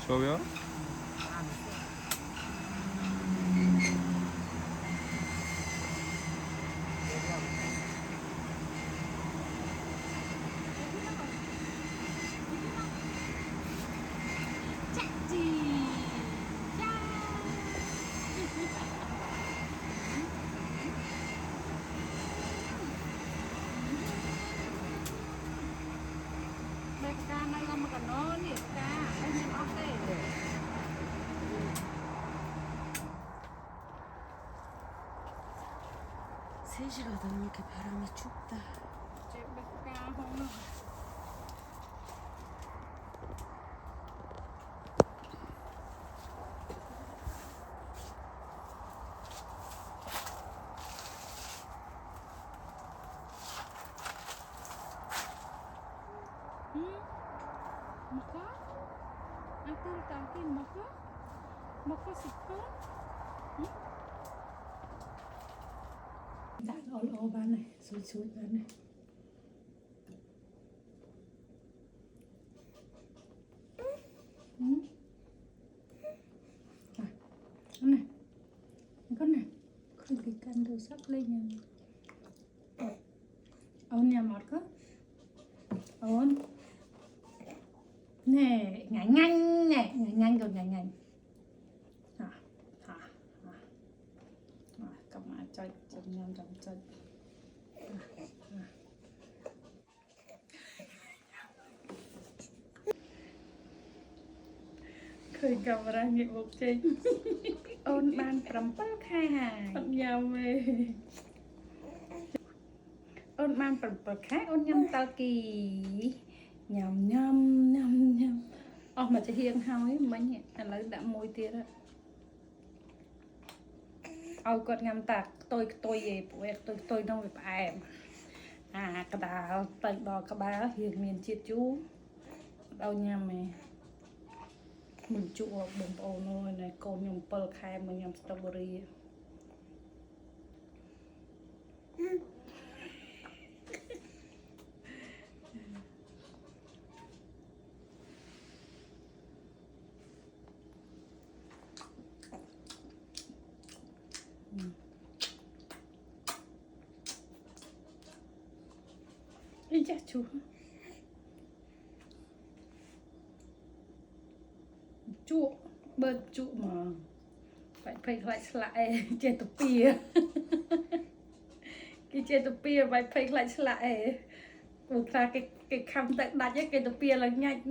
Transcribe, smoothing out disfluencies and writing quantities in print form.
Soyo? 세시가 넘게 바람이 춥다. 먹어? 아들 딸기 먹어? 먹고 싶어? 응? Dạ, ổ bán này, xúi bán này. Con này. Con này. Không bị căn đồ sắp lên nha. Ôn nhà mọt có. Ôn. Nè, ngại nhanh nè, ngại nhanh rồi ngại nhanh. Cầm mà chơi nhầm rộng chơi. Khơi camera nghiệp một chơi. Ôn ban trầm bác hai hài. Ôn nhầm mê. Ôn ban trầm bác hai ôn nhầm tao kỳ. Nhầm. Mà chị hiền hói mấy nhỉ. Anh lấy đã môi tiết á. Còn nhầm tạc tôi về tôi nông về bà em. Cái đào tay đo các bá hiền miền chiết chú. Đâu nhầm mày. Mình chụp bông bầu nôi này con nhầm pearl khai mình nhầm strawberry. Ý chắc chú bớt chú mà phải lại lại chơi tập pia cái chơi tập pia phải lại lại buộc ra cái khăm tận đặt cái tập pia là nhạch